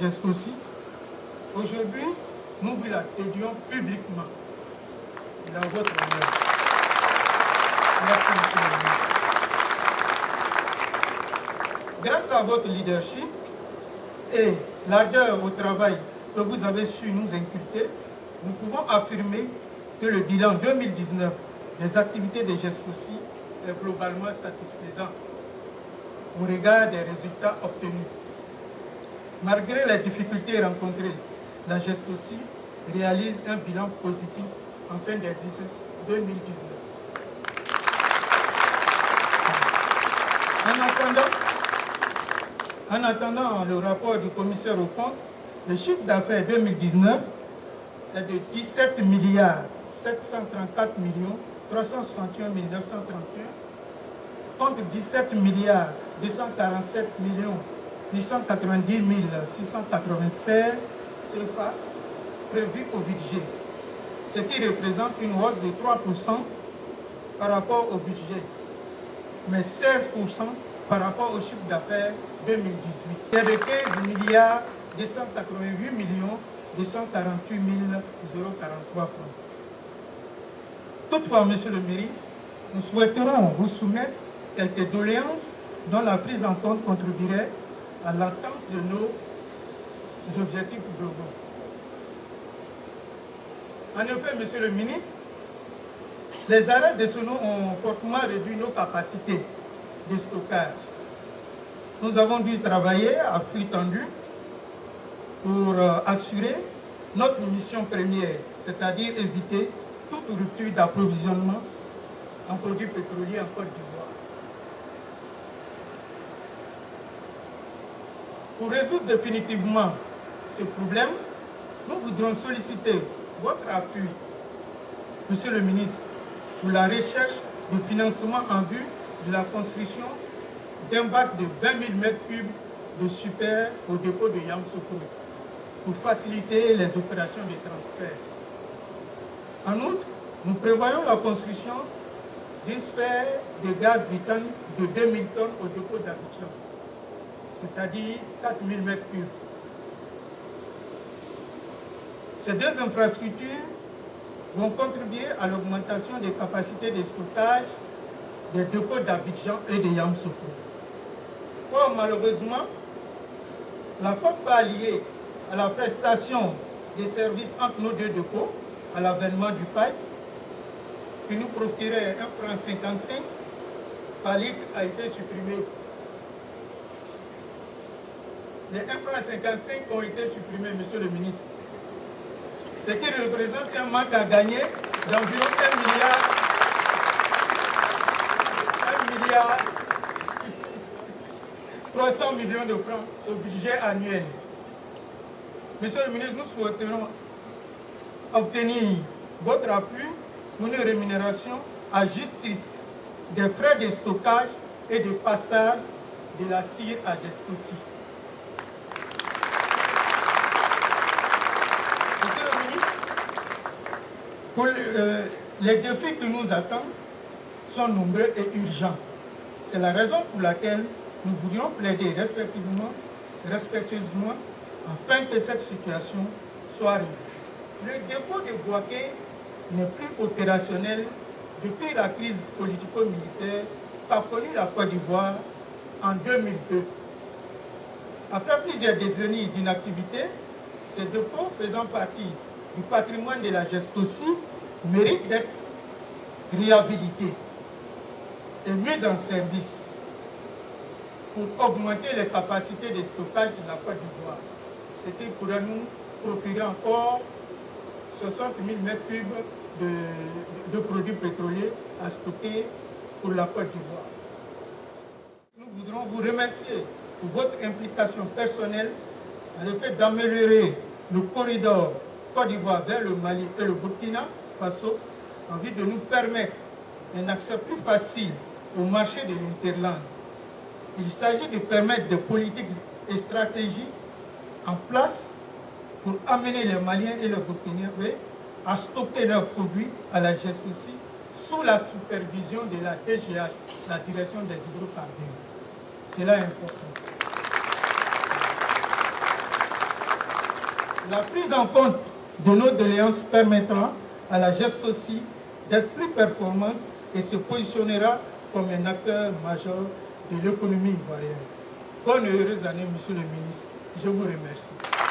geste aussi. Aujourd'hui, nous vous l'attendions publiquement. Dans votre honneur. Merci, monsieur le ministre. Grâce à votre leadership et l'ardeur au travail que vous avez su nous inculquer, nous pouvons affirmer que le bilan 2019 des activités de GESCOCI est globalement satisfaisant au regard des résultats obtenus. Malgré les difficultés rencontrées, la GESCOCI réalise un bilan positif en fin d'exercice 2019. En attendant le rapport du commissaire aux comptes, le chiffre d'affaires 2019 est de 17 milliards 734 millions 361 931 contre 17 milliards 247 millions 890 696 CFA prévus au budget, ce qui représente une hausse de 3% par rapport au budget, mais 16% par rapport au chiffre d'affaires 2018. C'est de 15 milliards 288 millions 248 043 francs. Toutefois, Monsieur le ministre, nous souhaiterons vous soumettre quelques doléances dont la prise en compte contribuerait à l'atteinte de nos objectifs globaux. En effet, Monsieur le ministre, les arrêts de Sono ont fortement réduit nos capacités de stockage. Nous avons dû travailler à flux tendu pour assurer notre mission première, c'est-à-dire éviter toute rupture d'approvisionnement en produits pétroliers en Côte d'Ivoire. Pour résoudre définitivement ce problème, nous voudrions solliciter votre appui, Monsieur le ministre, pour la recherche de financement en vue de la construction d'un bac de 20 000 m3 de super au dépôt de Yamoussoukro pour faciliter les opérations de transfert. En outre, nous prévoyons la construction d'une sphère de gaz butane de 2000 tonnes au dépôt d'Abidjan, c'est-à-dire 4 000 m3. Ces deux infrastructures vont contribuer à l'augmentation des capacités de stockage des dépôts d'Abidjan et de Yamoussoukro. Or, malheureusement, la cote pas liée à la prestation des services entre nos deux dépôts, à l'avènement du pipe, qui nous procurait 1,55 franc par litre, a été supprimé. Les 1,55 franc ont été supprimés, Monsieur le ministre. Ce qui représente un manque à gagner d'environ 1 milliard 300 millions de francs au budget annuel. Monsieur le ministre, nous souhaiterons obtenir votre appui pour une rémunération à juste titre des frais de stockage et de passage de la CIR à GESCOCI. Monsieur le ministre, pour les défis qui nous attendent sont nombreux et urgents. C'est la raison pour laquelle nous voudrions plaider respectueusement afin que cette situation soit réglée. Le dépôt de Bouaké n'est plus opérationnel depuis la crise politico-militaire qu'a connue la Côte d'Ivoire en 2002. Après plusieurs décennies d'inactivité, ce dépôt faisant partie du patrimoine de la GESCOCI mérite d'être réhabilité et mis en service pour augmenter les capacités de stockage de la Côte d'Ivoire, ce qui pourrait nous procurer encore 60 000 m3 de produits pétroliers à stocker pour la Côte d'Ivoire. Nous voudrons vous remercier pour votre implication personnelle dans le fait d'améliorer le corridor Côte d'Ivoire vers le Mali et le Burkina Faso en vue de nous permettre un accès plus facile au marché de l'Interland. Il s'agit de permettre des politiques et stratégies en place pour amener les Maliens et les Burkinabés à stocker leurs produits à la GESCOCI sous la supervision de la DGH, la direction des hydrocarbures. C'est là important. La prise en compte de nos doléances permettra à la GEST aussi d'être plus performante et se positionnera comme un acteur majeur de l'économie ivoirienne. Bonne et heureuse année, Monsieur le ministre. Je vous remercie.